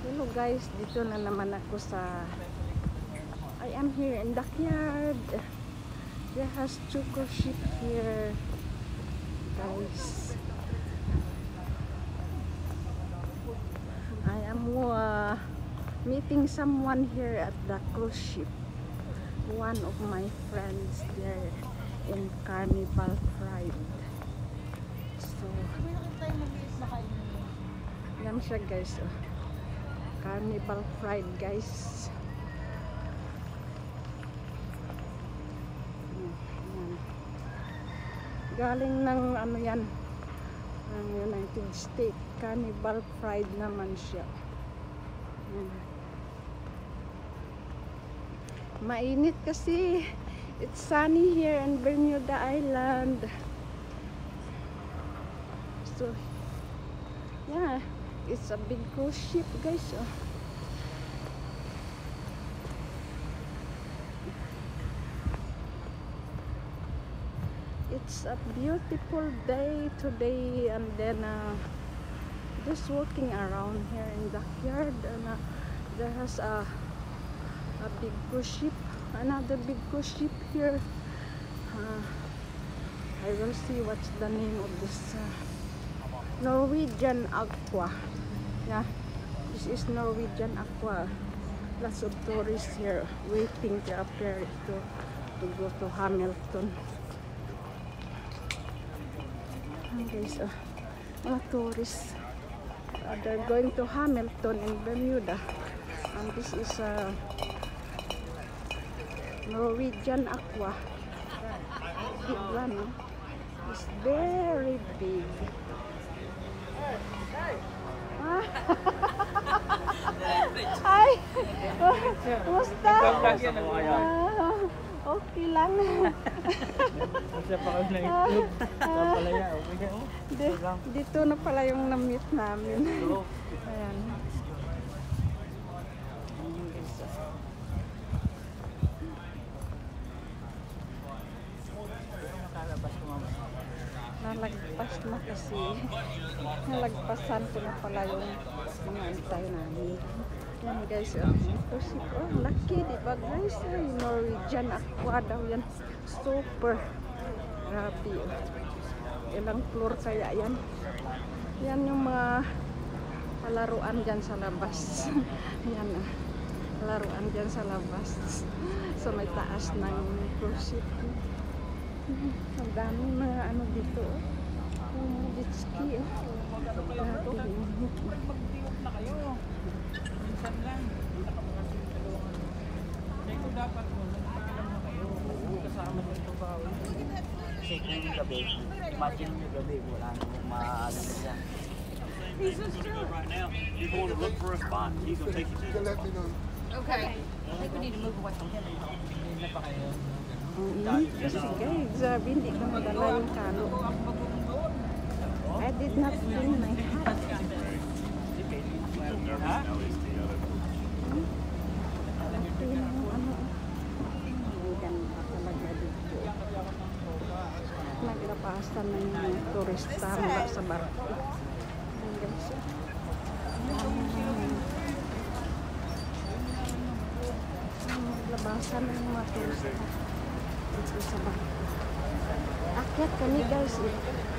Hello guys, dito na naman ako sa I am here in the backyard. There has two cruise ship here guys. I am meeting someone here at the cruise ship. One of my friends there in Carnival Pride. So yan siya guys, oh. Carnival Pride guys. Yan. Galing ng ano yan, ng United States. Carnival Pride naman siya. Yan. Mainit kasi. It's sunny here in Bermuda Island. So yeah, it's a big cruise ship guys. Oh. It's a beautiful day today, and then just walking around here in the backyard, and there has a big cruise ship, another big cruise ship here. I will see what's the name of this. Norwegian Aqua. Yeah, this is Norwegian Aqua. Lots of tourists here waiting to appear to go to Hamilton. Guys, mga tourists, they're going to Hamilton in Bermuda, and this is Norwegian Aqua. Big one, no? It's very big. Ay, kumusta? Okay lang. Siya pa kayo na itlog. Palaya, okay ka mo? Dito na pala yung na-meet namin. Ayan. Nalagpas na kasi. Nalagpasan ko na pala yung mga antay namin. Yan guys, oh, laki diba guys? Norwegian Aqua daw yan. Super grabe. Ilang floor kaya yan? Yan yung mga palaruan dyan sa labas. Yan laruan dyan sa labas. So may taas ng cruise ship. Ang daming mga ano dito. Jet ski. Grabe. Magdiwag na kayo. Minsan lang. Kaya kung dapat mo, nagpakilam na kayo. Kasama mo ito ba? Kasi kung yung gabi, imagine yung gabi, wala nang maalam na siya. He's just right now. You're going to look for a spot. He's going to take you to the spot. Okay. I think we need to move away from him. Hindi na pa kayo. Kasi guys, hindi ko nadala yung kalo. I did not bring my hat. Ha? Naglapasan na yung mga turista mula sa barko. Naglabasan na yung mga turista dito sa barko. Akyat kami guys,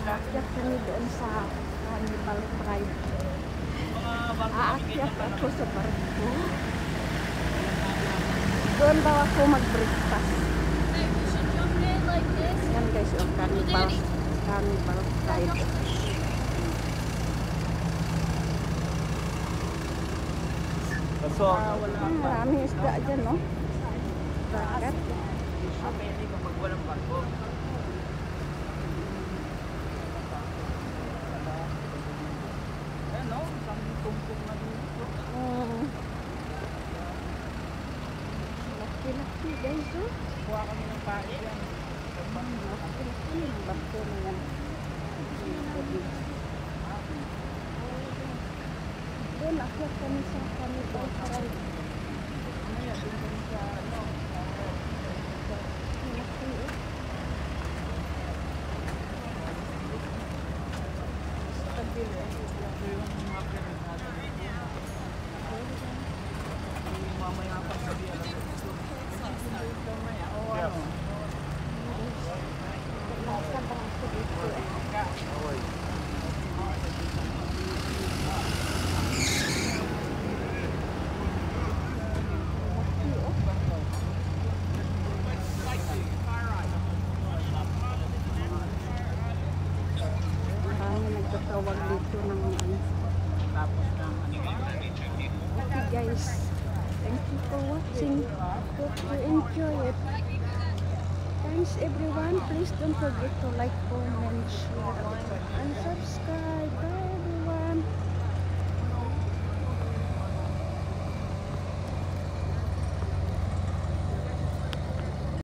akyat kami doon sa Carnival Pride. Aakyat ako sa barko. Doon daw ako mag-breakfast. Yan guys, yung Carnival Pride. Maraming isda dyan, no? Dagat. Pwede kapag walang barko. Ayan, no? Isang tumpok na dito. Laki-laki guys, oh. Kuha kami ng pae yan. Laki-laki yung barko na yan. Doon, akyat kami sa Carnival Pride. Mamaya, doon kami sa ano. Laki, oh. Stabil, eh. Ito yung mga pirate natin. tawag dito ng ano. Tapos ng Okay guys, thank you for watching. Hope you enjoy it. Thanks everyone. Please don't forget to like, comment, share, and subscribe. Bye.